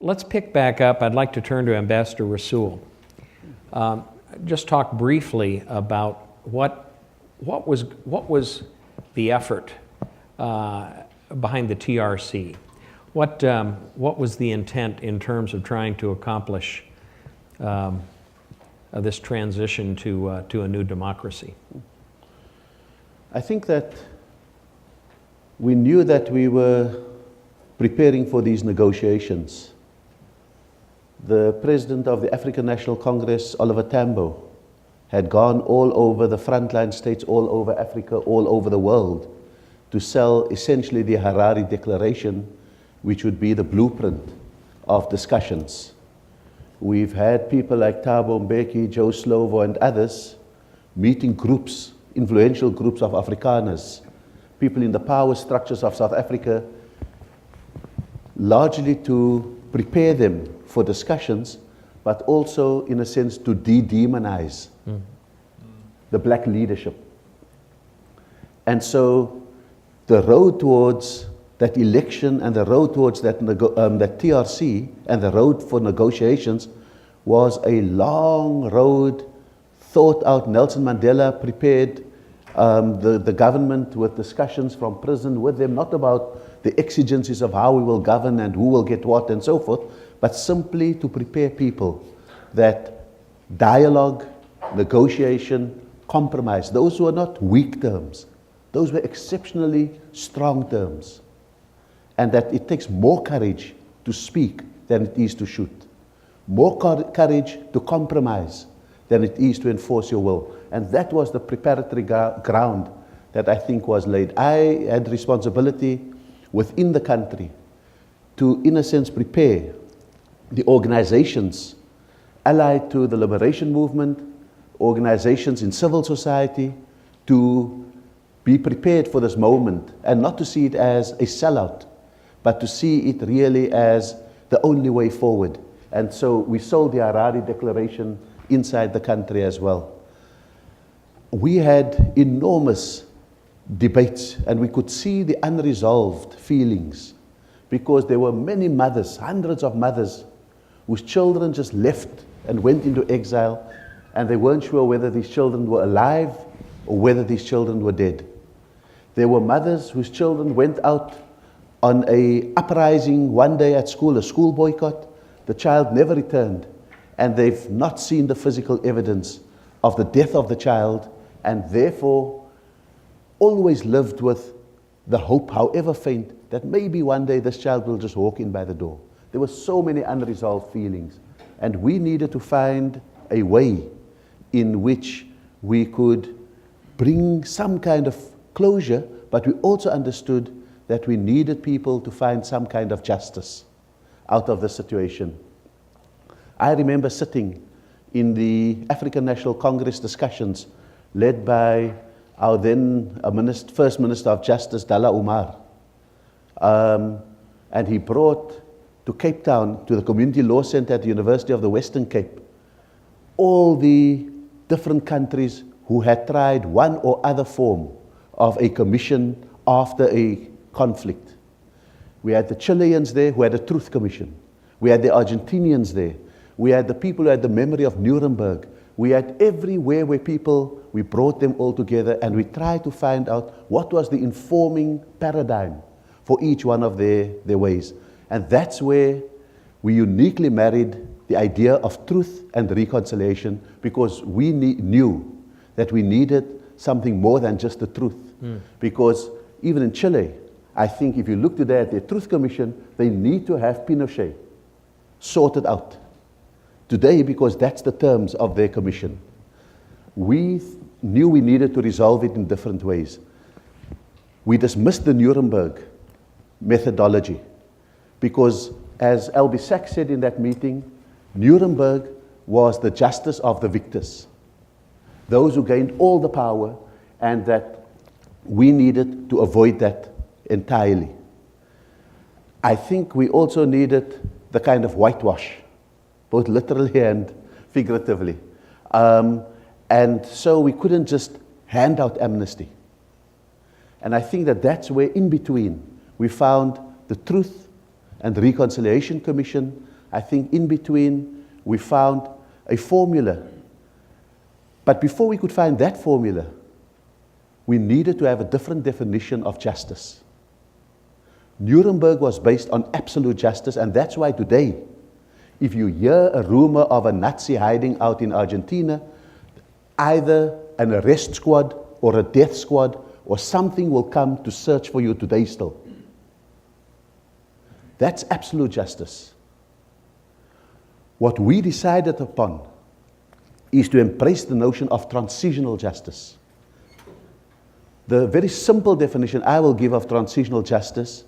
let's pick back up. I'd like to turn to Ambassador Rasool. Just talk briefly about what was the effort behind the TRC? What was the intent in terms of trying to accomplish this transition to a new democracy? I think that we knew that we were preparing for these negotiations. The president of the African National Congress, Oliver Tambo, had gone all over the frontline states, all over Africa, all over the world, to sell essentially the Harare Declaration, which would be the blueprint of discussions. We've had people like Thabo Mbeki, Joe Slovo, and others meeting groups, influential groups of Afrikaners, people in the power structures of South Africa, largely to prepare them for discussions, but also, in a sense, to de-demonize the black leadership. And so the road towards that election and the road towards that TRC and the road for negotiations was a long road, thought out. Nelson Mandela prepared the government with discussions from prison with them, not about the exigencies of how we will govern and who will get what and so forth, but simply to prepare people that dialogue, negotiation, compromise, those were not weak terms. Those were exceptionally strong terms. And that it takes more courage to speak than it is to shoot. More courage to compromise than it is to enforce your will. And that was the preparatory ground that I think was laid. I had responsibility within the country to, in a sense, prepare the organizations allied to the liberation movement, organizations in civil society, to be prepared for this moment and not to see it as a sellout, but to see it really as the only way forward. And so we sold the Harare Declaration inside the country as well. We had enormous debates, and we could see the unresolved feelings, because there were many mothers, hundreds of mothers, whose children just left and went into exile, and they weren't sure whether these children were alive or whether these children were dead. There were mothers whose children went out on an uprising one day at school, a school boycott. The child never returned, and they've not seen the physical evidence of the death of the child, and therefore always lived with the hope, however faint, that maybe one day this child will just walk in by the door. There were so many unresolved feelings, and we needed to find a way in which we could bring some kind of closure, but we also understood that we needed people to find some kind of justice out of the situation. I remember sitting in the African National Congress discussions led by our then First Minister of Justice, Dalla Umar. And he brought to Cape Town, to the Community Law Center at the University of the Western Cape, all the different countries who had tried one or other form of a commission after a conflict. We had the Chileans there who had a truth commission. We had the Argentinians there. We had the people who had the memory of Nuremberg. We had everywhere where people, we brought them all together, and we tried to find out what was the informing paradigm for each one of their ways. And that's where we uniquely married the idea of truth and reconciliation, because we knew that we needed something more than just the truth. Because even in Chile, I think if you look today at the Truth Commission, they need to have Pinochet sorted out today, because that's the terms of their commission. We knew we needed to resolve it in different ways. We dismissed the Nuremberg methodology because, as Albie Sachs said in that meeting, Nuremberg was the justice of the victors, those who gained all the power, and that we needed to avoid that entirely. I think we also needed the kind of whitewash, both literally and figuratively. And so we couldn't just hand out amnesty. And I think that that's where, in between, we found the Truth and Reconciliation Commission, I think in between we found a formula. But before we could find that formula, we needed to have a different definition of justice. Nuremberg was based on absolute justice, and that's why today, if you hear a rumor of a Nazi hiding out in Argentina, either an arrest squad or a death squad or something will come to search for you today still. That's absolute justice. What we decided upon is to embrace the notion of transitional justice. The very simple definition I will give of transitional justice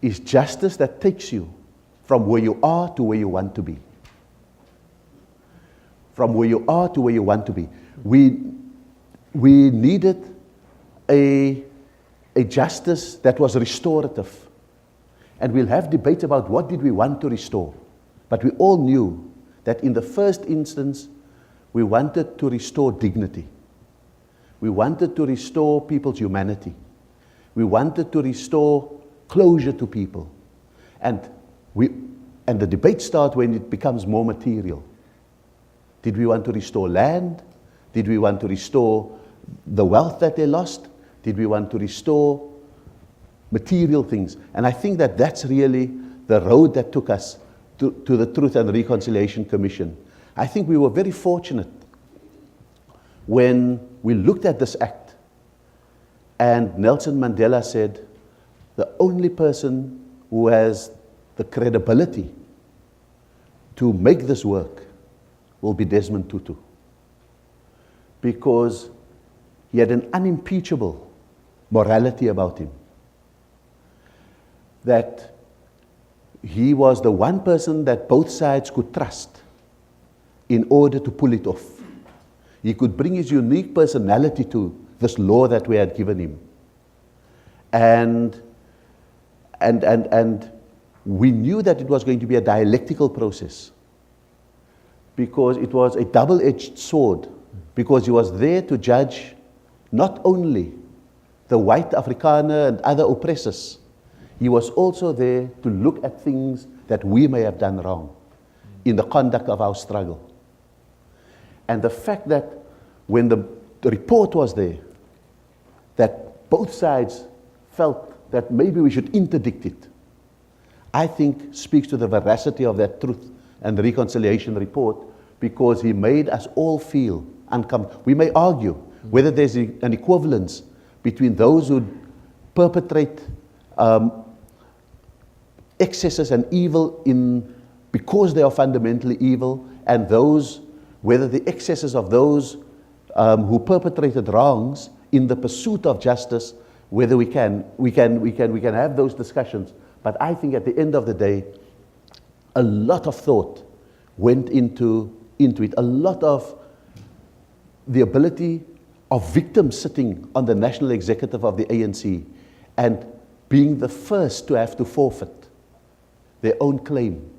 is justice that takes you from where you are to where you want to be. From where you are to where you want to be. We needed a justice that was restorative. And we'll have debate about what did we want to restore. But we all knew that in the first instance, we wanted to restore dignity. We wanted to restore people's humanity. We wanted to restore closure to people. And the debate starts when it becomes more material. Did we want to restore land? Did we want to restore the wealth that they lost? Did we want to restore material things? And I think that that's really the road that took us to the Truth and Reconciliation Commission. I think we were very fortunate when we looked at this act and Nelson Mandela said, the only person who has the credibility to make this work will be Desmond Tutu. Because he had an unimpeachable morality about him. That he was the one person that both sides could trust in order to pull it off. He could bring his unique personality to this law that we had given him. And we knew that it was going to be a dialectical process because it was a double-edged sword, because he was there to judge not only the white Afrikaner and other oppressors, he was also there to look at things that we may have done wrong in the conduct of our struggle. And the fact that when the report was there, that both sides felt that maybe we should interdict it, I think speaks to the veracity of that Truth and Reconciliation report, because he made us all feel uncomfortable. We may argue whether there's an equivalence between those who perpetrate excesses and evil because they are fundamentally evil, and those, whether the excesses of those who perpetrated wrongs in the pursuit of justice, whether we can have those discussions. But I think at the end of the day, a lot of thought went into it. A lot of the ability of victims sitting on the national executive of the ANC and being the first to have to forfeit their own claim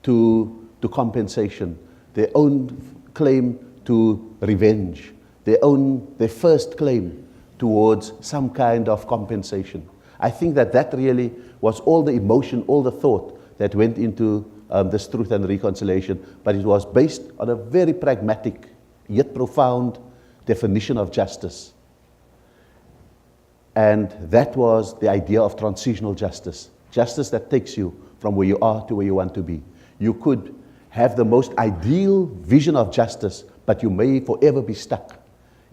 to compensation, their own claim to revenge, their first claim towards some kind of compensation. I think that really was all the emotion, all the thought that went into this Truth and Reconciliation, but it was based on a very pragmatic yet profound definition of justice. And that was the idea of transitional justice. Justice that takes you from where you are to where you want to be. You could have the most ideal vision of justice, but you may forever be stuck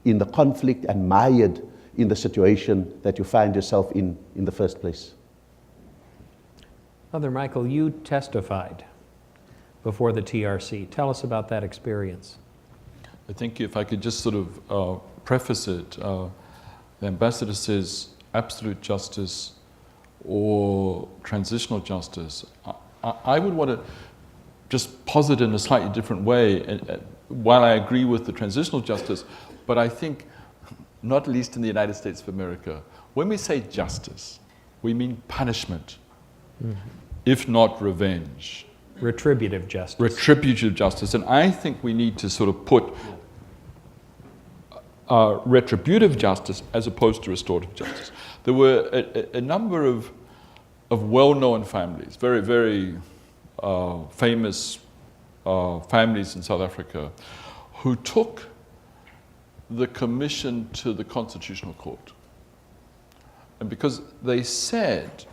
in the conflict and mired in the situation that you find yourself in the first place. Father Michael, you testified before the TRC. Tell us about that experience. I think if I could just sort of preface it, the ambassador says absolute justice or transitional justice. I would want to just posit in a slightly different way, while I agree with the transitional justice, but I think, not least in the United States of America, when we say justice, we mean punishment, if not revenge. Retributive justice. Retributive justice. And I think we need to sort of put retributive justice as opposed to restorative justice. There were a number of well-known families, very, very famous families in South Africa who took the commission to the Constitutional Court. And because they said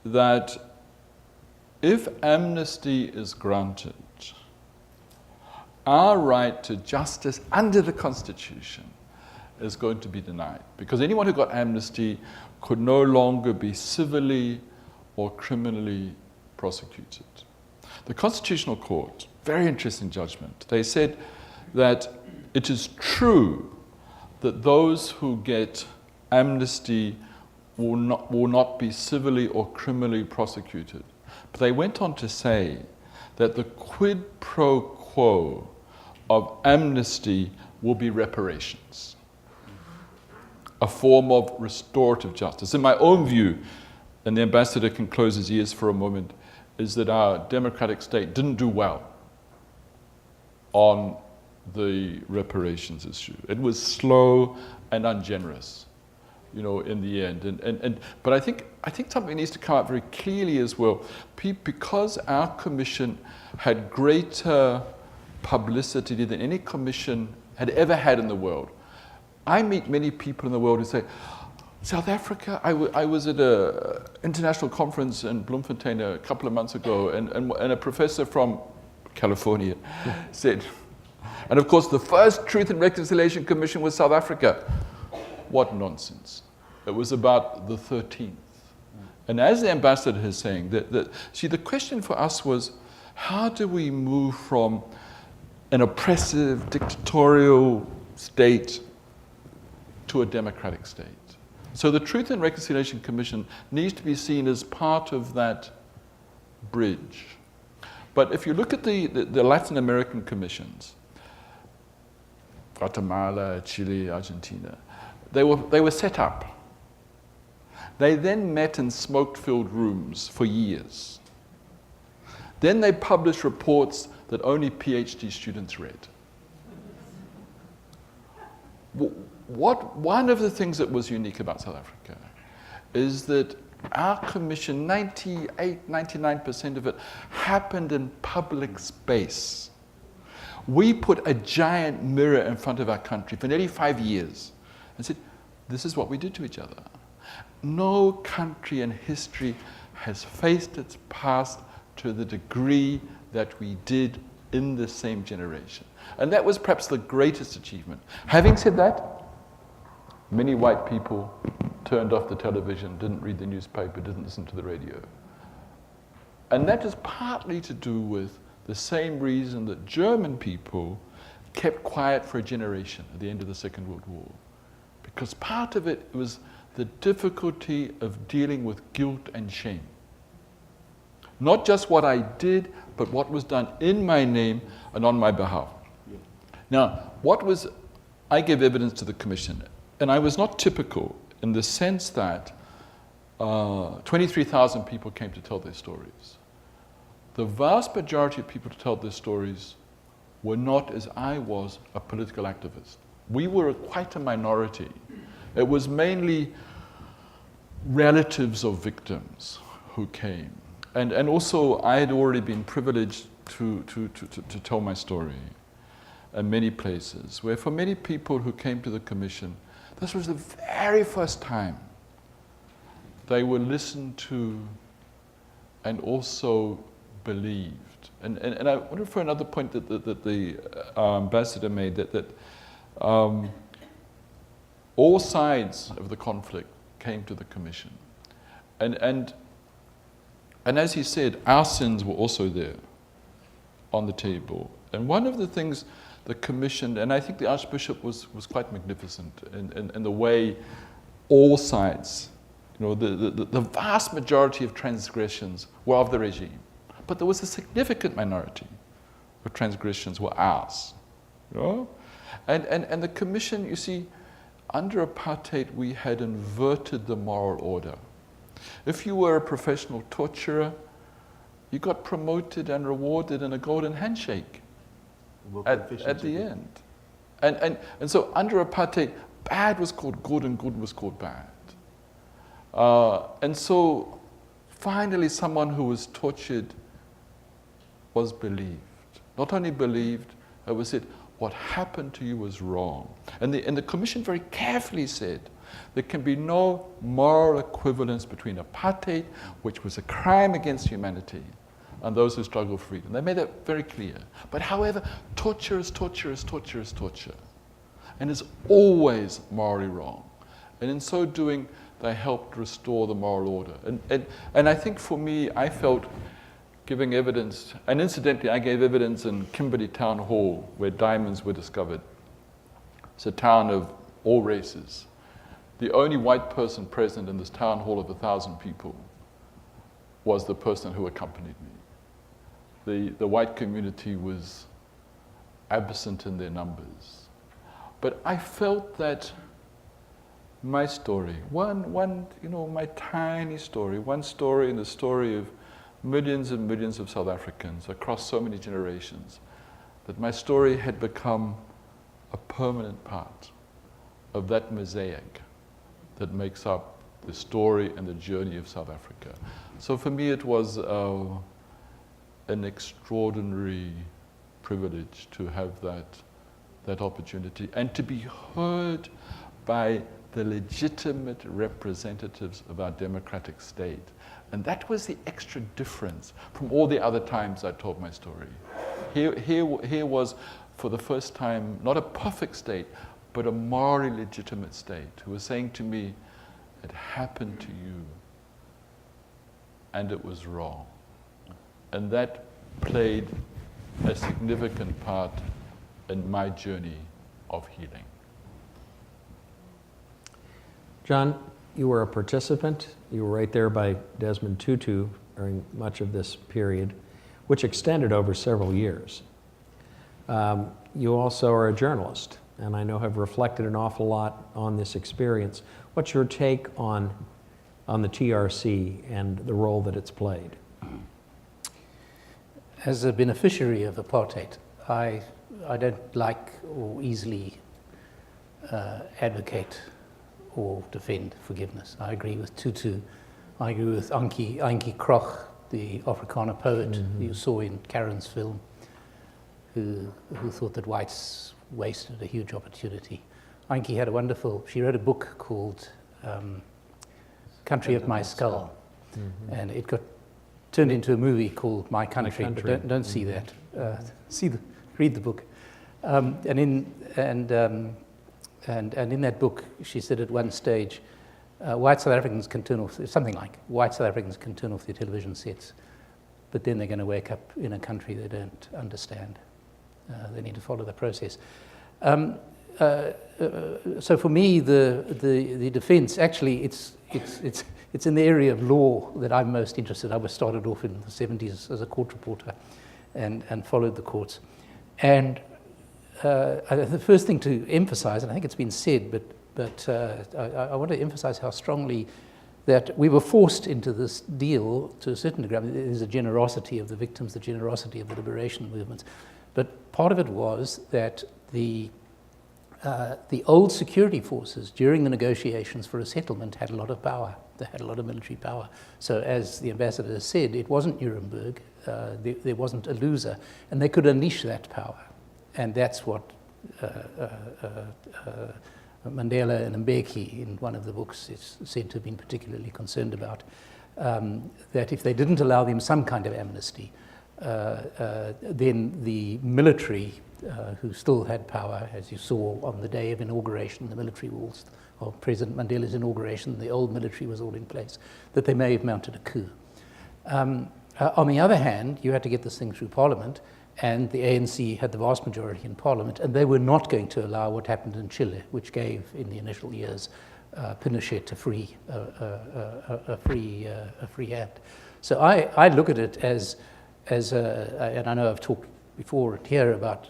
that if amnesty is granted, our right to justice under the Constitution is going to be denied. Because anyone who got amnesty could no longer be civilly or criminally prosecuted. The Constitutional Court, very interesting judgment, they said that it is true that those who get amnesty will not be civilly or criminally prosecuted. But they went on to say that the quid pro quo of amnesty will be reparations, a form of restorative justice. In my own view, and the ambassador can close his ears for a moment, is that our democratic state didn't do well on the reparations issue. It was slow and ungenerous, in the end. But I think something needs to come out very clearly as well. Because our commission had greater publicity than any commission had ever had in the world. I meet many people in the world who say, South Africa, I was at an international conference in Bloemfontein a couple of months ago, and a professor from California said, and of course the first Truth and Reconciliation Commission was South Africa. What nonsense. It was about the 13th. And as the ambassador is saying, the question for us was, how do we move from an oppressive, dictatorial state to a democratic state? So the Truth and Reconciliation Commission needs to be seen as part of that bridge. But if you look at the Latin American commissions, Guatemala, Chile, Argentina, they were set up. They then met in smoke-filled rooms for years. Then they published reports that only PhD students read. One of the things that was unique about South Africa is that our commission, 98, 99% of it, happened in public space. We put a giant mirror in front of our country for nearly 5 years and said, this is what we did to each other. No country in history has faced its past to the degree that we did in the same generation. And that was perhaps the greatest achievement. Having said that, many white people turned off the television, didn't read the newspaper, didn't listen to the radio. And that is partly to do with the same reason that German people kept quiet for a generation at the end of the Second World War. Because part of it was the difficulty of dealing with guilt and shame. Not just what I did, but what was done in my name and on my behalf. Yeah. Now, I gave evidence to the commission, and I was not typical in the sense that 23,000 people came to tell their stories. The vast majority of people to tell their stories were not, as I was, a political activist. We were quite a minority. It was mainly relatives of victims who came. And also, I had already been privileged to tell my story in many places, where for many people who came to the commission, this was the very first time they were listened to and also believed. And I wonder for another point that the ambassador made, that all sides of the conflict came to the commission. And as he said, our sins were also there on the table. And one of the things the commission, and I think the Archbishop was quite magnificent in the way all sides, the vast majority of transgressions were of the regime. But there was a significant minority of transgressions were ours. And the commission, you see, under apartheid, we had inverted the moral order. If you were a professional torturer, you got promoted and rewarded in a golden handshake at the end. And so under apartheid, bad was called good and good was called bad. And so finally someone who was tortured was believed. Not only believed, it was said, what happened to you was wrong. And the Commission very carefully said, there can be no moral equivalence between apartheid, which was a crime against humanity, and those who struggle for freedom. They made that very clear. But however, torture is torture is torture is torture, and is always morally wrong. And in so doing, they helped restore the moral order. And I think for me, I felt giving evidence, and incidentally, I gave evidence in Kimberley Town Hall, where diamonds were discovered. It's a town of all races. The only white person present in this town hall of 1,000 people was the person who accompanied me. The white community was absent in their numbers. But I felt that my story, my tiny story, one story in the story of millions and millions of South Africans across so many generations, that my story had become a permanent part of that mosaic that makes up the story and the journey of South Africa. So for me it was an extraordinary privilege to have that opportunity and to be heard by the legitimate representatives of our democratic state. And that was the extra difference from all the other times I told my story. Here was, for the first time, not a perfect state, but a morally legitimate state who was saying to me, it happened to you, and it was wrong. And that played a significant part in my journey of healing. John, you were a participant. You were right there by Desmond Tutu during much of this period, which extended over several years. You also are a journalist, and I know have reflected an awful lot on this experience. What's your take on the TRC and the role that it's played? As a beneficiary of apartheid, I don't like or easily advocate or defend forgiveness. I agree with Tutu. I agree with Antjie Krog, the Afrikaner poet you saw in Karen's film, who thought that whites wasted a huge opportunity. Antjie had she wrote a book called Country of My Skull, and it got turned into a movie called My Country. But don't see that. Read the book. And in that book, she said at one stage, white South Africans can turn off, something like, white South Africans can turn off their television sets, but then they're going to wake up in a country they don't understand. They need to follow the process. So for me, the defense, actually, it's in the area of law that I'm most interested. I was started off in the 70s as a court reporter and followed the courts. And the first thing to emphasize, and I think it's been said, but I want to emphasize how strongly that we were forced into this deal to a certain degree. I mean, there's a generosity of the victims, the generosity of the liberation movements. But part of it was that the old security forces during the negotiations for a settlement had a lot of power. They had a lot of military power. So as the ambassador said, it wasn't Nuremberg, there wasn't a loser, and they could unleash that power. And that's what Mandela and Mbeki, in one of the books, is said to have been particularly concerned about, that if they didn't allow them some kind of amnesty, then the military, who still had power, as you saw on the day of inauguration, the military walls of President Mandela's inauguration, the old military was all in place, that they may have mounted a coup. On the other hand, you had to get this thing through Parliament, and the ANC had the vast majority in Parliament, and they were not going to allow what happened in Chile, which gave, in the initial years, Pinochet a free hand. So I look at it as and I know I've talked before here about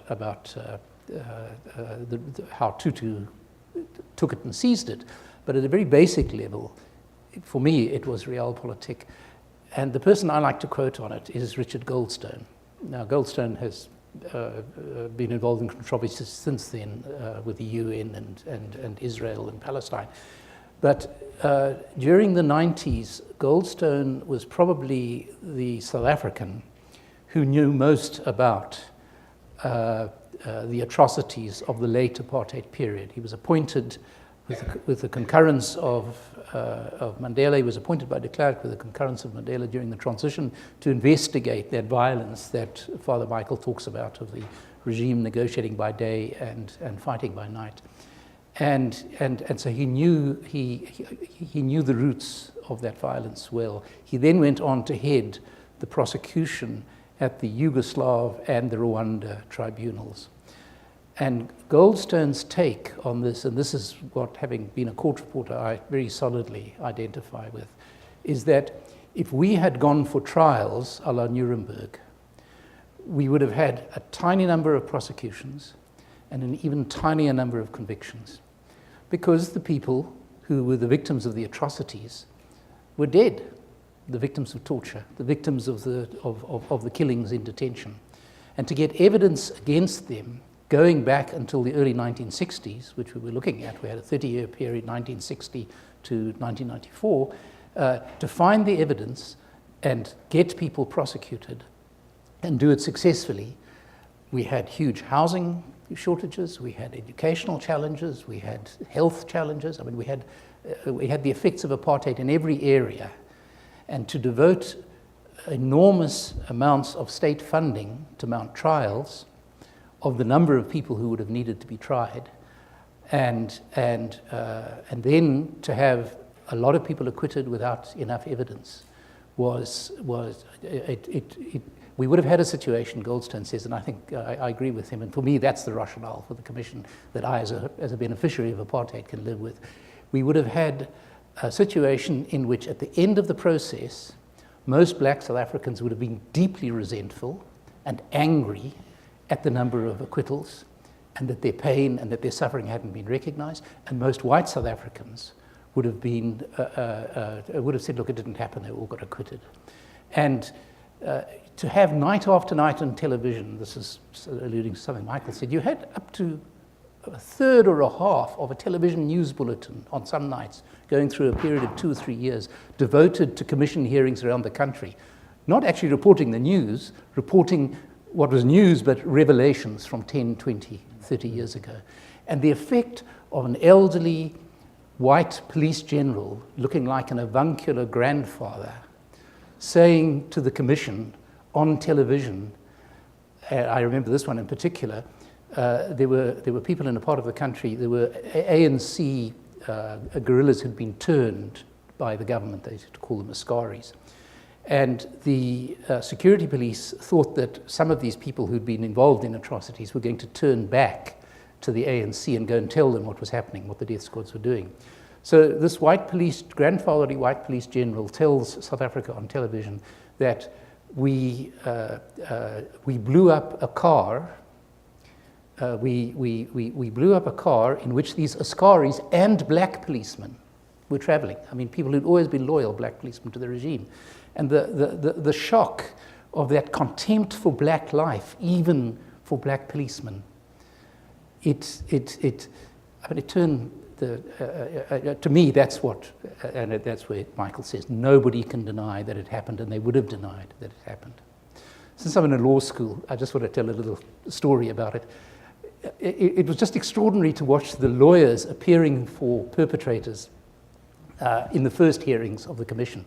how Tutu took it and seized it, but at a very basic level, for me, it was realpolitik. And the person I like to quote on it is Richard Goldstone. Now, Goldstone has been involved in controversies since then with the UN and Israel and Palestine. But during the 90s, Goldstone was probably the South African who knew most about the atrocities of the late apartheid period. He was appointed with the concurrence of Mandela. He was appointed by de Klerk with the concurrence of Mandela during the transition to investigate that violence that Father Michael talks about, of the regime negotiating by day and fighting by night. And so he knew the roots of that violence well. He then went on to head the prosecution at the Yugoslav and the Rwanda tribunals. And Goldstone's take on this, and this is what, having been a court reporter, I very solidly identify with, is that if we had gone for trials a la Nuremberg, we would have had a tiny number of prosecutions and an even tinier number of convictions, because the people who were the victims of the atrocities were dead, the victims of torture, the victims of the killings in detention. And to get evidence against them going back until the early 1960s, which we were looking at, we had a 30-year period, 1960 to 1994, to find the evidence and get people prosecuted and do it successfully. We had huge housing shortages, we had educational challenges, we had health challenges. I mean, we had the effects of apartheid in every area. And to devote enormous amounts of state funding to mount trials of the number of people who would have needed to be tried, and then to have a lot of people acquitted without enough evidence we would have had a situation, Goldstone says, and I think I agree with him, and for me that's the rationale for the commission that I, as a beneficiary of apartheid, can live with. We would have had a situation in which at the end of the process, most black South Africans would have been deeply resentful and angry at the number of acquittals, and that their pain and that their suffering hadn't been recognized, and most white South Africans would have been would have said, look, it didn't happen, they all got acquitted. And to have night after night on television, this is alluding to something Michael said, you had up to a third or a half of a television news bulletin on some nights going through a period of 2 or 3 years devoted to commission hearings around the country, not actually reporting the news, reporting what was news, but revelations from 10, 20, 30 years ago. And the effect of an elderly white police general looking like an avuncular grandfather saying to the commission on television, I remember this one in particular, there were people in a part of the country, there were ANC guerrillas who'd been turned by the government, they used to call them Askaris. And the security police thought that some of these people who'd been involved in atrocities were going to turn back to the ANC and go and tell them what was happening, what the death squads were doing. So this grandfatherly white police general tells South Africa on television that we blew up a car. We blew up a car in which these Askaris and black policemen were traveling. I mean, people who'd always been loyal black policemen to the regime. And the shock of that contempt for black life, even for black policemen, it turned to me, that's what, and that's where Michael says, nobody can deny that it happened, and they would have denied that it happened. Since I'm in a law school, I just want to tell a little story about it. It was just extraordinary to watch the lawyers appearing for perpetrators in the first hearings of the commission.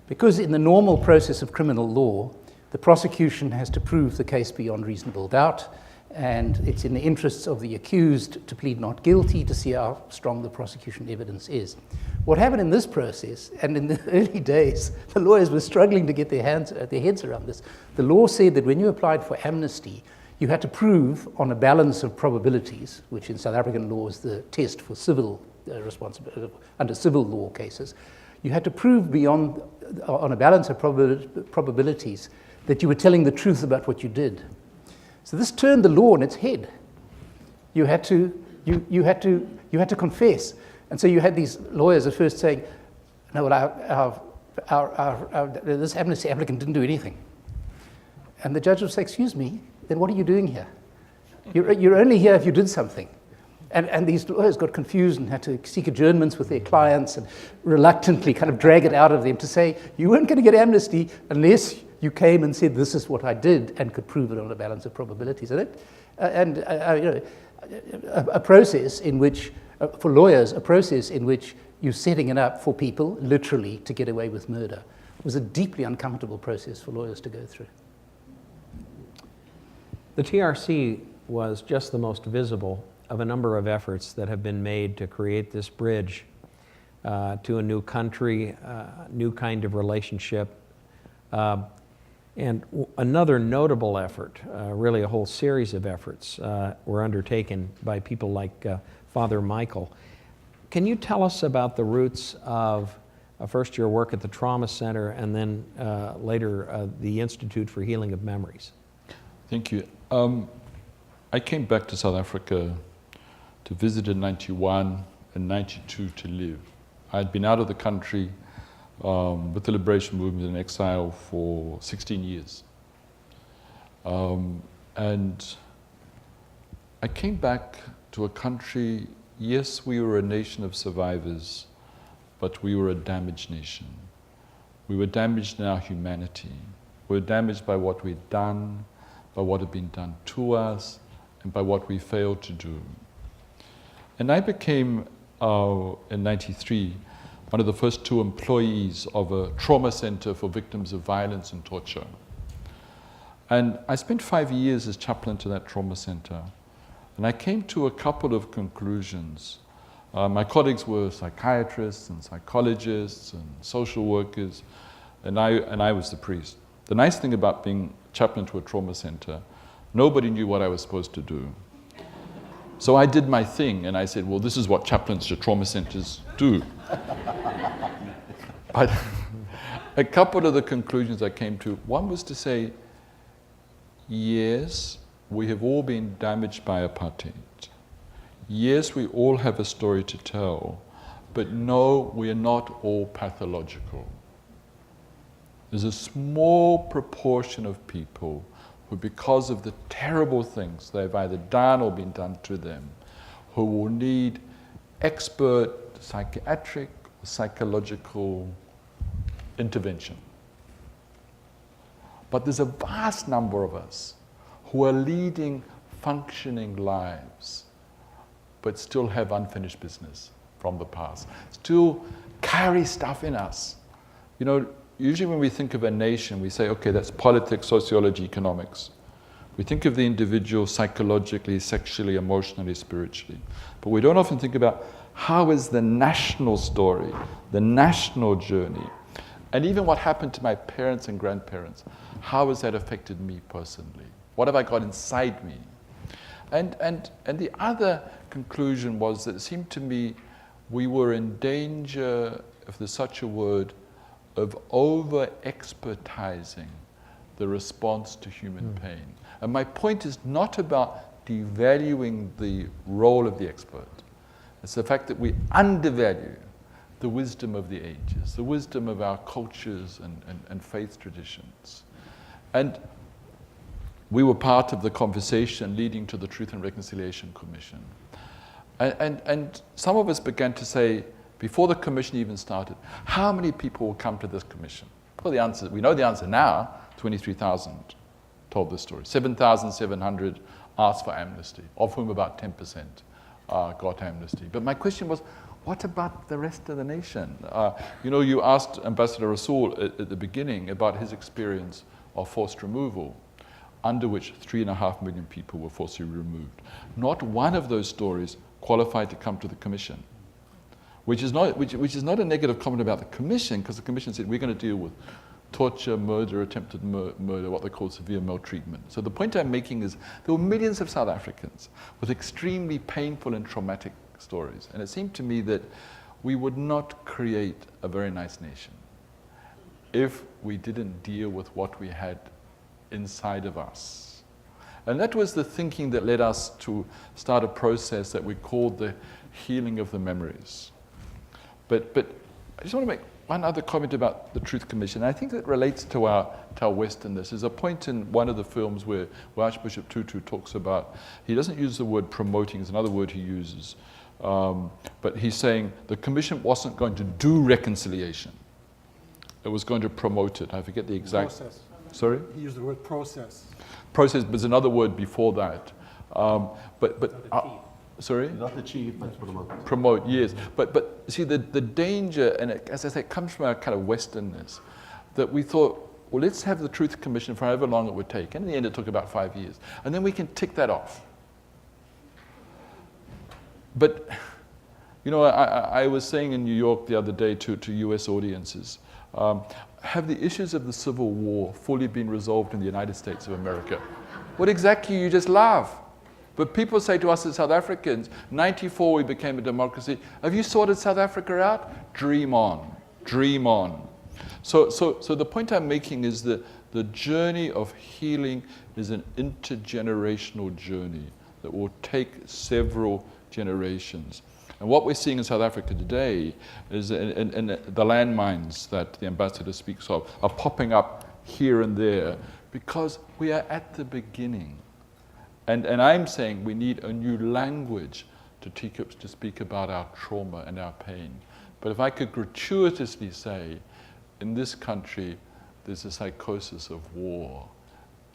Because in the normal process of criminal law, the prosecution has to prove the case beyond reasonable doubt, and it's in the interests of the accused to plead not guilty to see how strong the prosecution evidence is. What happened in this process, and in the early days, the lawyers were struggling to get their heads around this. The law said that when you applied for amnesty, you had to prove on a balance of probabilities, which in South African law is the test for civil responsibility under civil law cases. You had to prove beyond, on a balance of probabilities, that you were telling the truth about what you did. So this turned the law on its head. You had to confess, and so you had these lawyers at first saying, "No, well, this amnesty applicant didn't do anything," and the judge would say, "Excuse me, then what are you doing here? You're only here if you did something." And these lawyers got confused and had to seek adjournments with their clients and reluctantly kind of drag it out of them to say, you weren't going to get amnesty unless you came and said, this is what I did, and could prove it on a balance of probabilities. A process in which, for lawyers, a process in which you're setting it up for people, literally, to get away with murder, was a deeply uncomfortable process for lawyers to go through. The TRC was just the most visible of a number of efforts that have been made to create this bridge to a new country, new kind of relationship. Another notable effort, really a whole series of efforts, were undertaken by people like Father Michael. Can you tell us about the roots of first your work at the Trauma Center and then later the Institute for Healing of Memories? Thank you. I came back to South Africa to visit in 91 and 92 to live. I had been out of the country with the liberation movement in exile for 16 years. And I came back to a country, yes, we were a nation of survivors, but we were a damaged nation. We were damaged in our humanity. We were damaged by what we'd done, by what had been done to us, and by what we failed to do. And I became, in 93, one of the first 2 employees of a trauma center for victims of violence and torture. And I spent 5 years as chaplain to that trauma center. And I came to a couple of conclusions. My colleagues were psychiatrists and psychologists and social workers, and I was the priest. The nice thing about being chaplain to a trauma center, nobody knew what I was supposed to do. So I did my thing, and I said, well, this is what chaplains to trauma centers do. But a couple of the conclusions I came to, one was to say, yes, we have all been damaged by apartheid. Yes, we all have a story to tell, but no, we are not all pathological. There's a small proportion of people who, because of the terrible things they've either done or been done to them, who will need expert psychiatric or psychological intervention. But there's a vast number of us who are leading functioning lives, but still have unfinished business from the past, still carry stuff in us. You know, usually when we think of a nation, we say, okay, that's politics, sociology, economics. We think of the individual psychologically, sexually, emotionally, spiritually. But we don't often think about how is the national story, the national journey, and even what happened to my parents and grandparents, how has that affected me personally? What have I got inside me? And the other conclusion was that it seemed to me we were in danger, if there's such a word, of over-expertizing the response to human pain. And my point is not about devaluing the role of the expert. It's the fact that we undervalue the wisdom of the ages, the wisdom of our cultures and faith traditions. And we were part of the conversation leading to the Truth and Reconciliation Commission. And some of us began to say, before the commission even started, how many people will come to this commission? Well, the answer, we know the answer now, 23,000 told this story. 7,700 asked for amnesty, of whom about 10% got amnesty. But my question was, what about the rest of the nation? You know, you asked Ambassador Rasool at the beginning about his experience of forced removal, under which 3.5 million people were forcibly removed. Not one of those stories qualified to come to the commission, which is not a negative comment about the commission, because the commission said we're going to deal with torture, murder, attempted murder, what they call severe maltreatment. So the point I'm making is there were millions of South Africans with extremely painful and traumatic stories. And it seemed to me that we would not create a very nice nation if we didn't deal with what we had inside of us. And that was the thinking that led us to start a process that we called the healing of the memories. But I just want to make one other comment about the Truth Commission. I think that relates to our Westerness. There's a point in one of the films where Archbishop Tutu talks about, he doesn't use the word promoting, it's another word he uses, but he's saying the commission wasn't going to do reconciliation. It was going to promote it. I forget the exact Sorry? He used the word process. Process was another word before that. Sorry? Not achieve, but promote. Promote, yes. But see, the danger, and it, as I say, it comes from our kind of Westernness, that we thought, well, let's have the Truth Commission for however long it would take. And in the end, it took about 5 years. And then we can tick that off. But, you know, I was saying in New York the other day to US audiences, have the issues of the Civil War fully been resolved in the United States of America? What exactly? You just laugh. But people say to us as South Africans, 94 we became a democracy. Have you sorted South Africa out? Dream on, dream on. So the point I'm making is that the journey of healing is an intergenerational journey that will take several generations. And what we're seeing in South Africa today is in the landmines that the ambassador speaks of are popping up here and there because we are at the beginning. And I'm saying we need a new language to speak about our trauma and our pain. But if I could gratuitously say, in this country, there's a psychosis of war.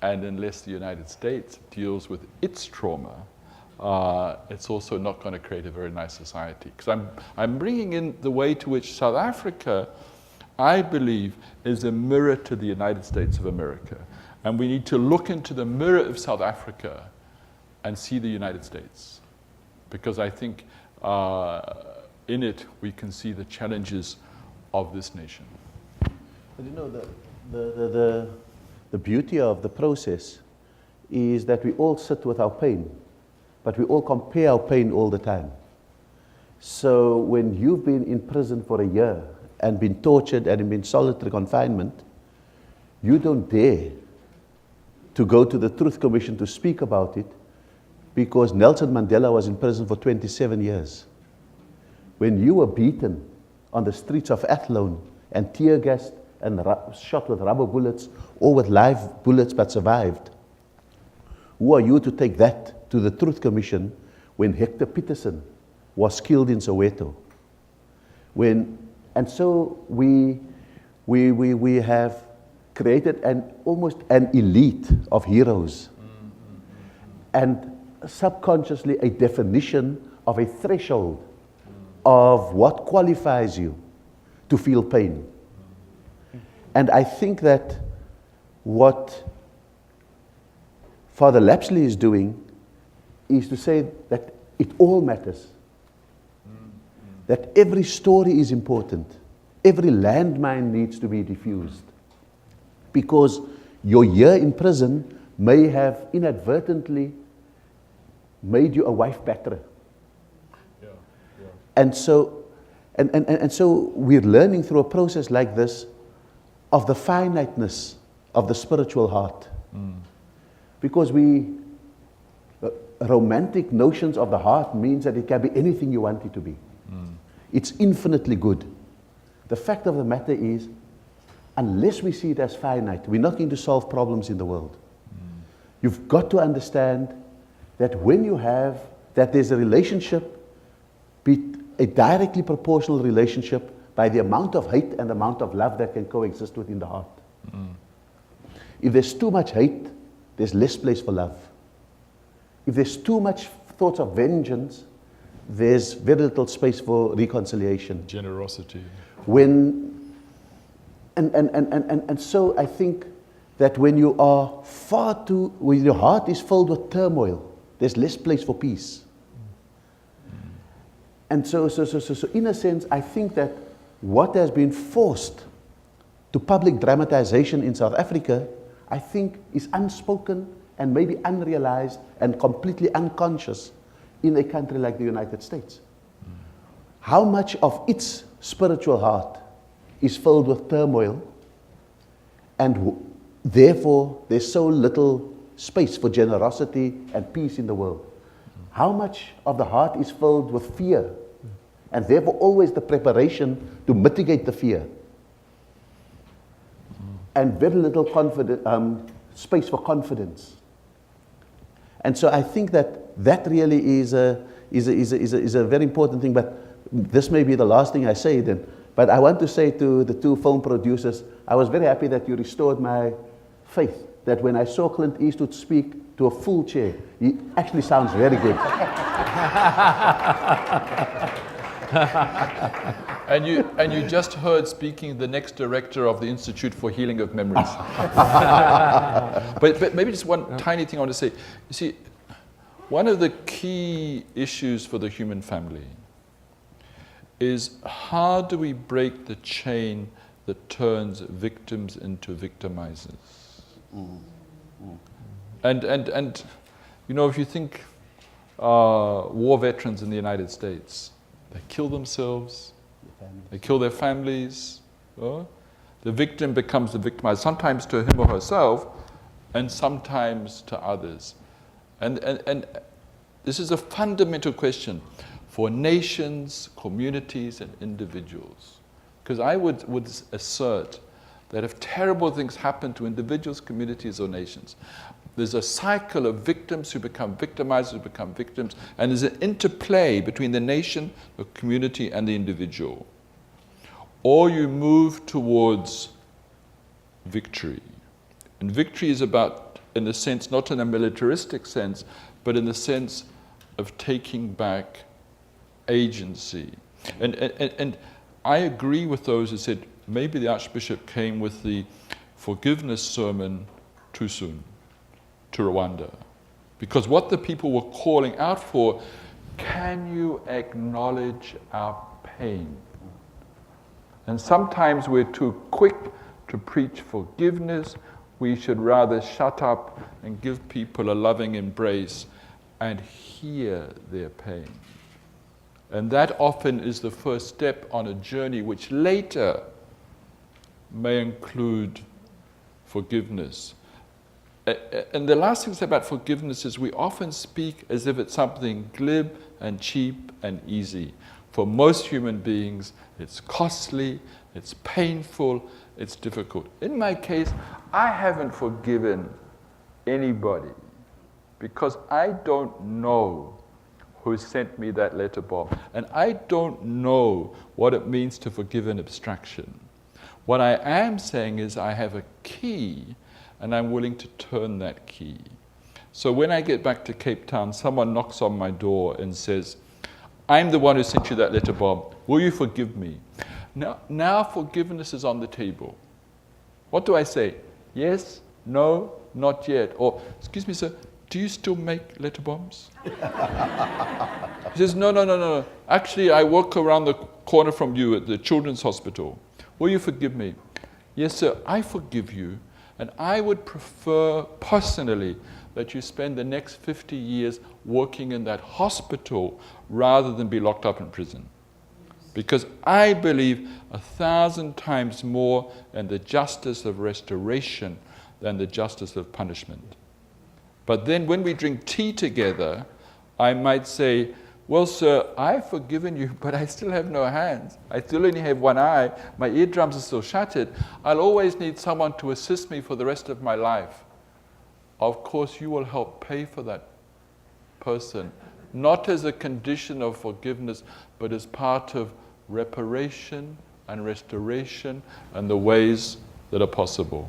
And unless the United States deals with its trauma, it's also not going to create a very nice society. Because I'm bringing in the way to which South Africa, I believe, is a mirror to the United States of America. And we need to look into the mirror of South Africa and see the United States. Because I think in it we can see the challenges of this nation. But you know, the beauty of the process is that we all sit with our pain, but we all compare our pain all the time. So when you've been in prison for a year and been tortured and been solitary confinement, you don't dare to go to the Truth Commission to speak about it because Nelson Mandela was in prison for 27 years. When you were beaten on the streets of Athlone and tear gassed and shot with rubber bullets or with live bullets but survived, who are you to take that to the Truth Commission when Hector Peterson was killed in Soweto? And so we have created almost an elite of heroes, and subconsciously a definition of a threshold of what qualifies you to feel pain. And I think that what Father Lapsley is doing is to say that it all matters. That every story is important. Every landmine needs to be diffused. Because your year in prison may have inadvertently made you a wife batterer. And so we're learning through a process like this of the finiteness of the spiritual heart. Because romantic notions of the heart means that it can be anything you want it to be. It's infinitely good. The fact of the matter is, unless we see it as finite, we're not going to solve problems in the world. You've got to understand that when you have, that there's a relationship, a directly proportional relationship by the amount of hate and the amount of love that can coexist within the heart. If there's too much hate, there's less place for love. If there's too much thoughts of vengeance, there's very little space for reconciliation. Generosity. And so I think that when you are when your heart is filled with turmoil, there's less place for peace. And so in a sense, I think that what has been forced to public dramatization in South Africa, I think is unspoken and maybe unrealized and completely unconscious in a country like the United States. How much of its spiritual heart is filled with turmoil, and therefore there's so little space for generosity and peace in the world. How much of the heart is filled with fear, and therefore always the preparation to mitigate the fear, and very little space for confidence. And so I think that really is a very important thing. But this may be the last thing I say then. But I want to say to the two film producers, I was very happy that you restored my faith that when I saw Clint Eastwood speak to a full chair, he actually sounds very good. And you just heard speaking the next director of the Institute for Healing of Memories. but maybe just one tiny thing I want to say. You see, one of the key issues for the human family is how do we break the chain that turns victims into victimizers? And you know, if you think war veterans in the United States, they kill themselves, they kill their families. The victim becomes the victimizer, sometimes to him or herself, and sometimes to others. And this is a fundamental question for nations, communities, and individuals. Because I would assert that if terrible things happen to individuals, communities, or nations, there's a cycle of victims who become victimized, who become victims, and there's an interplay between the nation, the community, and the individual. Or you move towards victory. And victory is about, in a sense, not in a militaristic sense, but in the sense of taking back agency. And I agree with those who said maybe the Archbishop came with the forgiveness sermon too soon to Rwanda. Because what the people were calling out for, can you acknowledge our pain? And sometimes we're too quick to preach forgiveness. We should rather shut up and give people a loving embrace and hear their pain. And that often is the first step on a journey which later may include forgiveness. And the last thing to say about forgiveness is we often speak as if it's something glib and cheap and easy. For most human beings, it's costly, it's painful, it's difficult. In my case, I haven't forgiven anybody because I don't know who sent me that letter bomb. And I don't know what it means to forgive an abstraction. What I am saying is I have a key and I'm willing to turn that key. So when I get back to Cape Town, someone knocks on my door and says, I'm the one who sent you that letter bomb. Will you forgive me? Now forgiveness is on the table. What do I say? Yes, no, not yet. Or, excuse me, sir, do you still make letter bombs? He says, no. Actually, I work around the corner from you at the Children's Hospital. Will you forgive me? Yes, sir, I forgive you. And I would prefer, personally, that you spend the next 50 years working in that hospital rather than be locked up in prison. Because I believe 1,000 times more in the justice of restoration than the justice of punishment. But then when we drink tea together, I might say, well, sir, I've forgiven you, but I still have no hands. I still only have one eye. My eardrums are still shattered. I'll always need someone to assist me for the rest of my life. Of course, you will help pay for that person, not as a condition of forgiveness, but as part of reparation and restoration and the ways that are possible.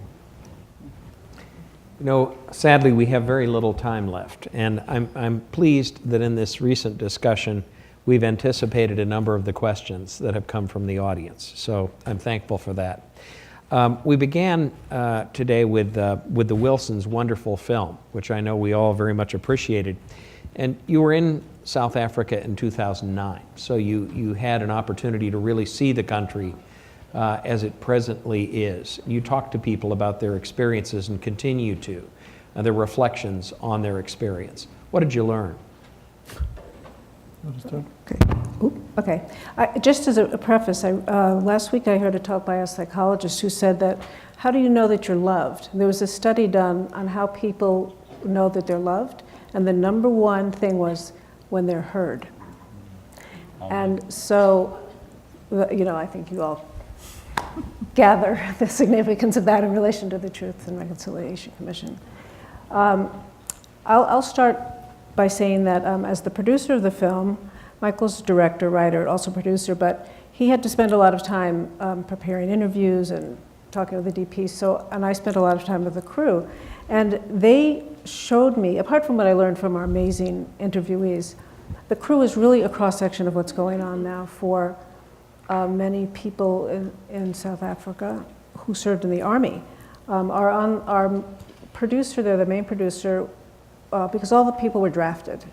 You know, sadly, we have very little time left, and I'm pleased that in this recent discussion, we've anticipated a number of the questions that have come from the audience. So I'm thankful for that. We began today with the Wilsons' wonderful film, which I know we all very much appreciated. And you were in South Africa in 2009, so you had an opportunity to really see the country as it presently is. You talked to people about their experiences and continue to, their reflections on their experience. What did you learn? Okay. Just as a preface, last week I heard a talk by a psychologist who said that, how do you know that you're loved? And there was a study done on how people know that they're loved, and the number one thing was when they're heard. And so, you know, I think you all gather the significance of that in relation to the Truth and Reconciliation Commission. I'll start by saying that as the producer of the film, Michael's director, writer, also producer, but he had to spend a lot of time preparing interviews and talking to the DP, and I spent a lot of time with the crew. And they showed me, apart from what I learned from our amazing interviewees, the crew is really a cross-section of what's going on now for many people in South Africa who served in the army. Our producer there, the main producer, because all the people were drafted,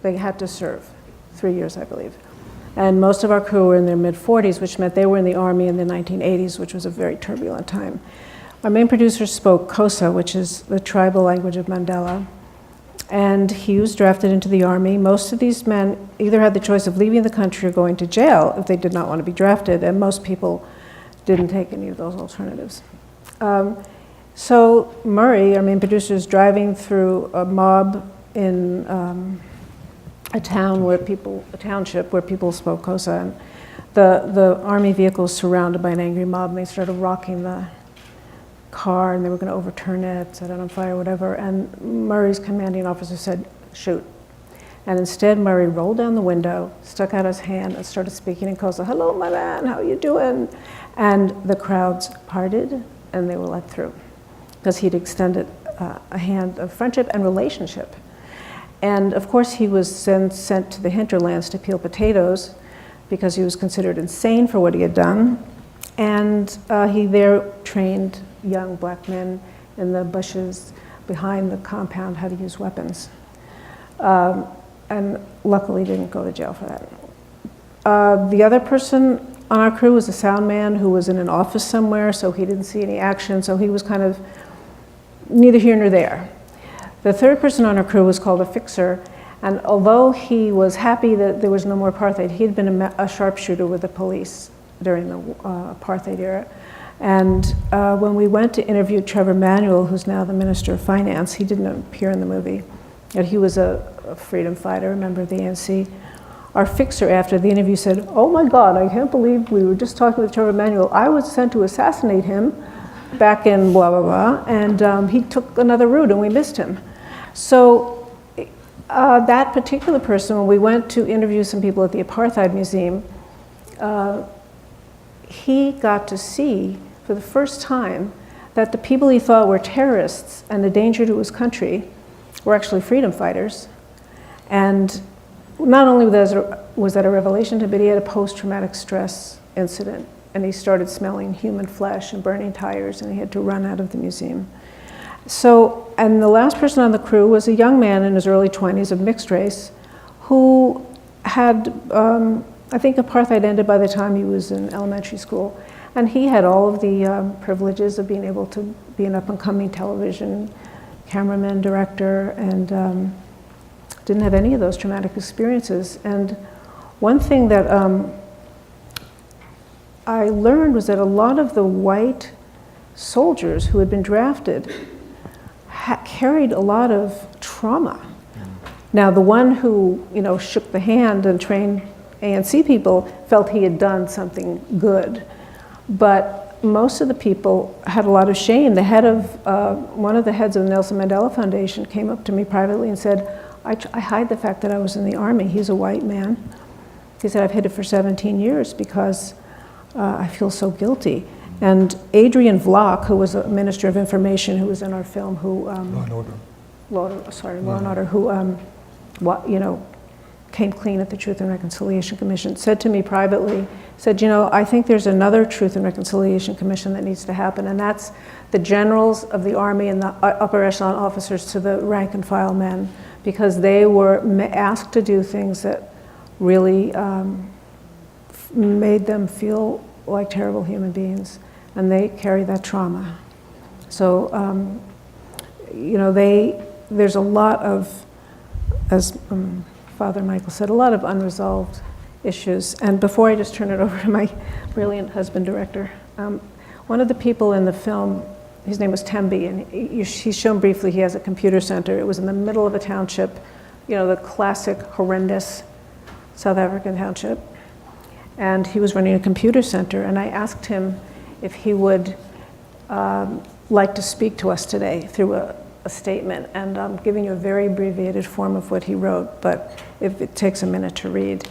they had to serve 3 years, I believe. And most of our crew were in their mid-40s, which meant they were in the army in the 1980s, which was a very turbulent time. Our main producer spoke Xhosa, which is the tribal language of Mandela, and he was drafted into the army. Most of these men either had the choice of leaving the country or going to jail if they did not want to be drafted, and most people didn't take any of those alternatives. So Murray, our main producer, is driving through a mob in a township where people spoke Xhosa, and the army vehicle was surrounded by an angry mob, and they started rocking the car, and they were going to overturn it, set it on fire, whatever. And Murray's commanding officer said, "Shoot." And instead, Murray rolled down the window, stuck out his hand, and started speaking in Xhosa. "Hello, my man, how you doing?" And the crowds parted, and they were let through, because he'd extended a hand of friendship and relationship. And of course, he was then sent to the hinterlands to peel potatoes, because he was considered insane for what he had done. And he there trained young black men in the bushes behind the compound how to use weapons. And luckily didn't go to jail for that. The other person on our crew was a sound man who was in an office somewhere, so he didn't see any action, so he was kind of neither here nor there. The third person on our crew was called a fixer, and although he was happy that there was no more apartheid, he had been a sharpshooter with the police during the apartheid era. And when we went to interview Trevor Manuel, who's now the Minister of Finance, he didn't appear in the movie, and he was a freedom fighter, a member of the ANC. Our fixer after the interview said, "Oh my God, I can't believe we were just talking with Trevor Manuel. I was sent to assassinate him back in blah, blah, blah, and he took another route and we missed him." So that particular person, when we went to interview some people at the Apartheid Museum, he got to see for the first time that the people he thought were terrorists and a danger to his country were actually freedom fighters. And not only was that a revelation to him, but he had a post-traumatic stress incident, and he started smelling human flesh and burning tires, and he had to run out of the museum. So, and the last person on the crew was a young man in his early 20s of mixed race who had, I think apartheid ended by the time he was in elementary school, and he had all of the privileges of being able to be an up-and-coming television cameraman, director, and didn't have any of those traumatic experiences. And one thing that I learned was that a lot of the white soldiers who had been drafted carried a lot of trauma. Now, the one who, shook the hand and trained ANC people felt he had done something good, but most of the people had a lot of shame. The head of, one of the heads of the Nelson Mandela Foundation came up to me privately and said, I hide the fact that I was in the army. He's a white man. He said, I've hid it for 17 years because I feel so guilty. And Adrian Vlok, who was a Minister of Information, who was in our film, who Law and Order, who came clean at the Truth and Reconciliation Commission, said to me privately, said, I think there's another Truth and Reconciliation Commission that needs to happen, and that's the generals of the army and the upper echelon officers to the rank and file men, because they were asked to do things that really made them feel like terrible human beings, and they carry that trauma. So, there's a lot of, as Father Michael said, a lot of unresolved issues. And before I just turn it over to my brilliant husband director, one of the people in the film, his name was Tembi, and he's shown briefly, he has a computer center. It was in the middle of a township, the classic horrendous South African township. And he was running a computer center, and I asked him if he would like to speak to us today through a statement, and I'm giving you a very abbreviated form of what he wrote, but if it takes a minute to read.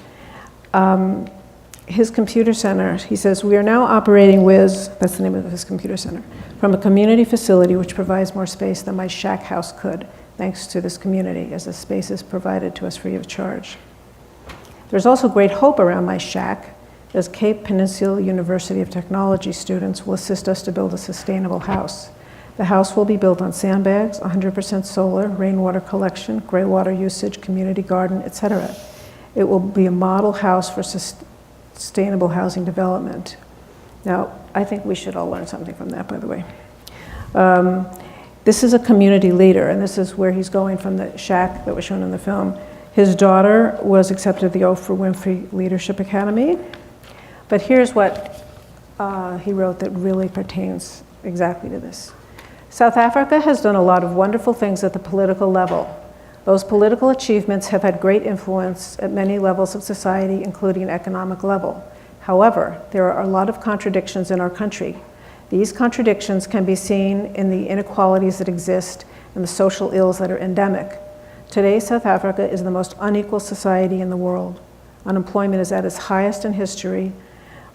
his computer center, he says, we are now operating with, that's the name of his computer center, from a community facility which provides more space than my shack house could, thanks to this community, as the space is provided to us free of charge. There's also great hope around my shack, as Cape Peninsula University of Technology students will assist us to build a sustainable house. The house will be built on sandbags, 100% solar, rainwater collection, gray water usage, community garden, etc. It will be a model house for sustainable housing development. Now, I think we should all learn something from that, by the way. This is a community leader, and this is where he's going from the shack that was shown in the film. His daughter was accepted at the Oprah Winfrey Leadership Academy. But here's what he wrote that really pertains exactly to this. South Africa has done a lot of wonderful things at the political level. Those political achievements have had great influence at many levels of society, including an economic level. However, there are a lot of contradictions in our country. These contradictions can be seen in the inequalities that exist and the social ills that are endemic. Today, South Africa is the most unequal society in the world. Unemployment is at its highest in history.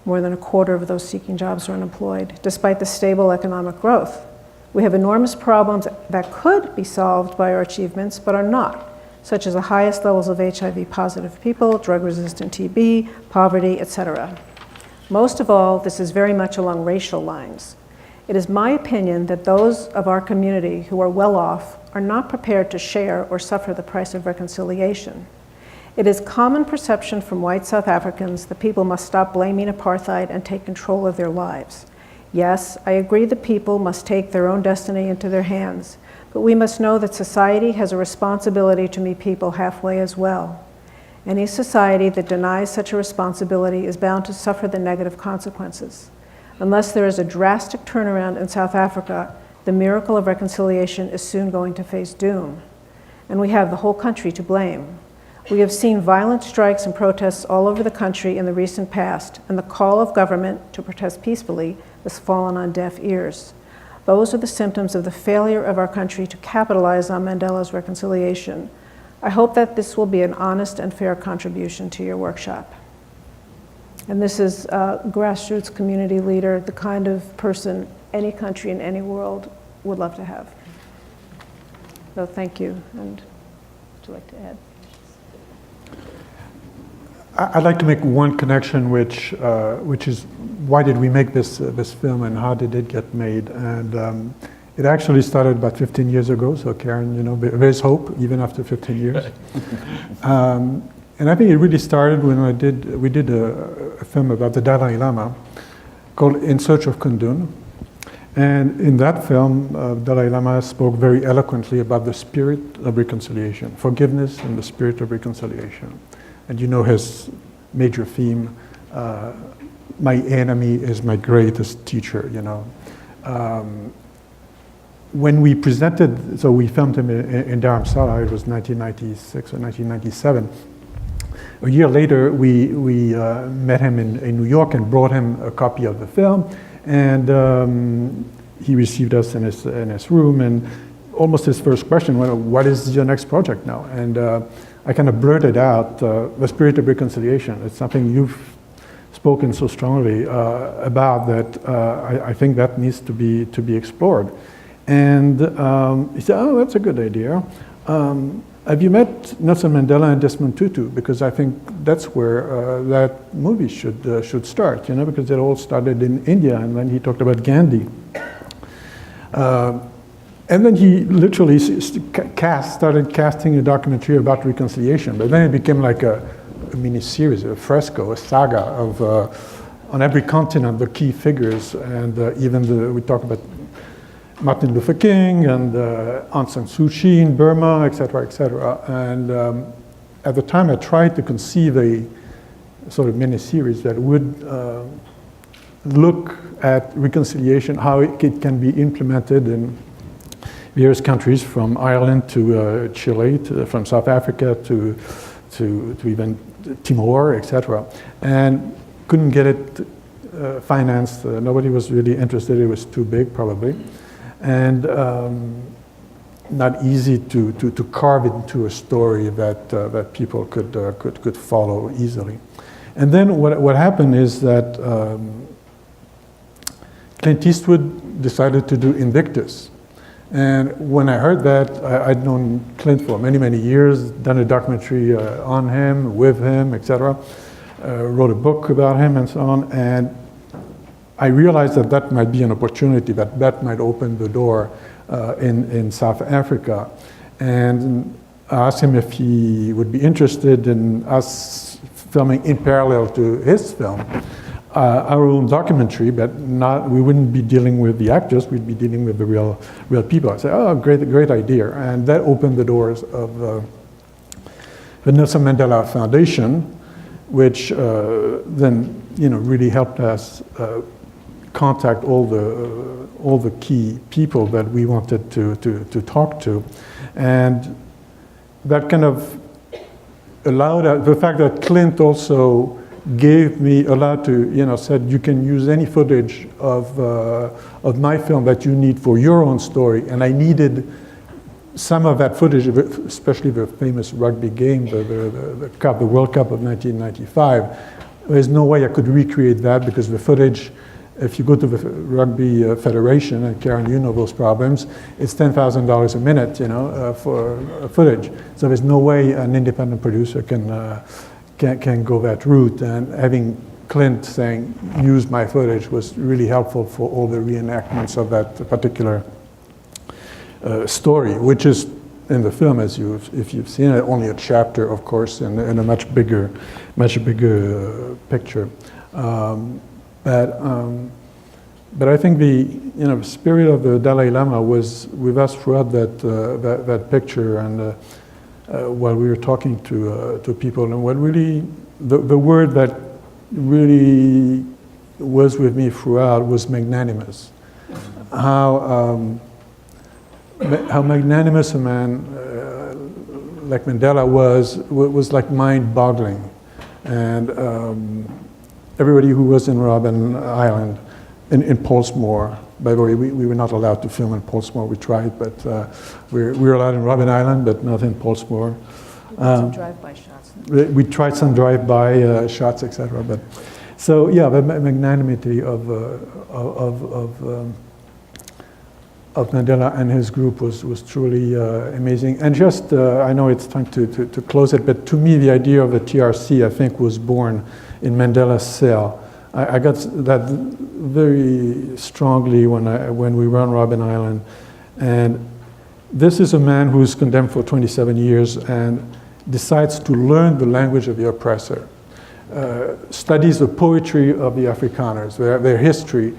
More than a quarter of those seeking jobs are unemployed, despite the stable economic growth. We have enormous problems that could be solved by our achievements, but are not, such as the highest levels of HIV-positive people, drug-resistant TB, poverty, etc. Most of all, this is very much along racial lines. It is my opinion that those of our community who are well off are not prepared to share or suffer the price of reconciliation. It is common perception from white South Africans that people must stop blaming apartheid and take control of their lives. Yes, I agree that people must take their own destiny into their hands, but we must know that society has a responsibility to meet people halfway as well. Any society that denies such a responsibility is bound to suffer the negative consequences. Unless there is a drastic turnaround in South Africa, the miracle of reconciliation is soon going to face doom. And we have the whole country to blame. We have seen violent strikes and protests all over the country in the recent past, and the call of government to protest peacefully has fallen on deaf ears. Those are the symptoms of the failure of our country to capitalize on Mandela's reconciliation. I hope that this will be an honest and fair contribution to your workshop. And this is a grassroots community leader, the kind of person any country in any world would love to have. So thank you, and would you like to add? I'd like to make one connection, which is why did we make this film and how did it get made? And it actually started about 15 years ago. So Karen, you know, there's hope even after 15 years. And I think it really started when we did a film about the Dalai Lama called In Search of Kundun. And in that film, Dalai Lama spoke very eloquently about the spirit of reconciliation, forgiveness and the spirit of reconciliation. And you know his major theme, my enemy is my greatest teacher, you know. When we presented, so we filmed him in Dharamsala, it was 1996 or 1997. A year later, we met him in New York and brought him a copy of the film. And he received us in his room, and almost his first question was, what is your next project now? And I kind of blurted out the spirit of reconciliation. It's something you've spoken so strongly about that I think that needs to be explored. And he said, oh, that's a good idea. Have you met Nelson Mandela and Desmond Tutu? Because I think that's where that movie should start, you know, because it all started in India, and then he talked about Gandhi. And then he literally started casting a documentary about reconciliation, but then it became like a mini-series, a fresco, a saga of, on every continent, the key figures, and even we talk about Martin Luther King and Aung San Suu Kyi in Burma, et cetera, et cetera. And at the time, I tried to conceive a sort of mini-series that would look at reconciliation, how it can be implemented in various countries, from Ireland to Chile, from South Africa to even Timor, et cetera. And couldn't get it financed. Nobody was really interested. It was too big, probably. And not easy to carve it into a story that people could follow easily. And then what happened is that Clint Eastwood decided to do Invictus. And when I heard that, I'd known Clint for many, many years, done a documentary on him, with him, etc. Wrote a book about him and so on. And I realized that that might be an opportunity, that might open the door in South Africa. And I asked him if he would be interested in us filming in parallel to his film, our own documentary, but we wouldn't be dealing with the actors, we'd be dealing with the real people. I said, oh, great idea. And that opened the doors of the Nelson Mandela Foundation, which then really helped us contact all the key people that we wanted to talk to. And that kind of allowed the fact that Clint also allowed to, said you can use any footage of my film that you need for your own story. And I needed some of that footage, especially the famous rugby game, the World Cup of 1995. There's no way I could recreate that because the footage, if you go to the Rugby Federation, and Karen, you know those problems, it's $10,000 a minute, for footage. So there's no way an independent producer can go that route. And having Clint saying, use my footage was really helpful for all the reenactments of that particular story, which is in the film, if you've seen it, only a chapter, of course, in a much bigger picture. But I think the spirit of the Dalai Lama was with us throughout that picture, and while we were talking to people, and what really the word that really was with me throughout was magnanimous. How magnanimous a man like Mandela was like mind-boggling, and everybody who was in Robben Island, in Portsmouth. By the way, we were not allowed to film in Portsmouth. We tried, but we were allowed in Robben Island, but not in Portsmouth. Some drive-by shots. We tried some drive-by shots, etc. But so yeah, the magnanimity of Mandela and his group was truly amazing. And just I know it's time to close it, but to me the idea of the TRC I think was born in Mandela's cell. I got that very strongly when we were on Robben Island. And this is a man who's condemned for 27 years and decides to learn the language of the oppressor, studies the poetry of the Afrikaners, their history,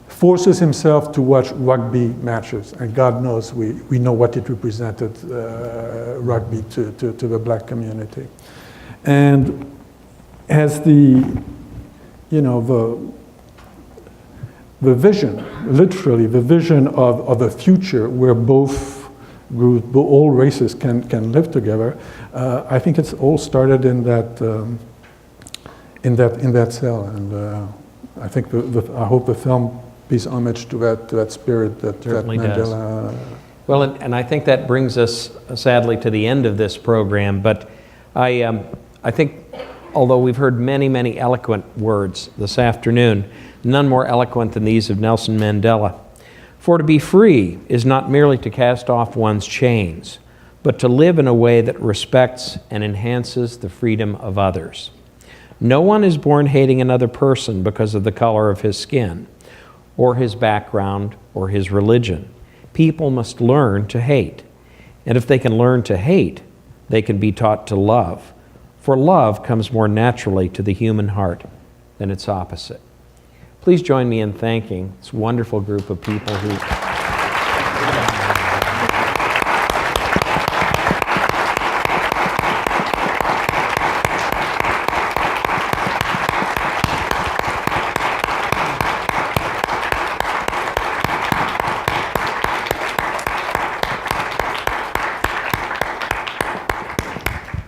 forces himself to watch rugby matches. And God knows we know what it represented, rugby to the black community. And has the vision, literally the vision of a future where both groups, all races can live together. I think it's all started in that cell, and I think I hope the film pays homage to that spirit that Mandela. Well, and I think that brings us sadly to the end of this program. But I think, although we've heard many, many eloquent words this afternoon, none more eloquent than these of Nelson Mandela. For to be free is not merely to cast off one's chains, but to live in a way that respects and enhances the freedom of others. No one is born hating another person because of the color of his skin, or his background, or his religion. People must learn to hate. And if they can learn to hate, they can be taught to love. For love comes more naturally to the human heart than its opposite. Please join me in thanking this wonderful group of people who...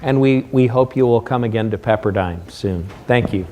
And we hope you will come again to Pepperdine soon. Thank you.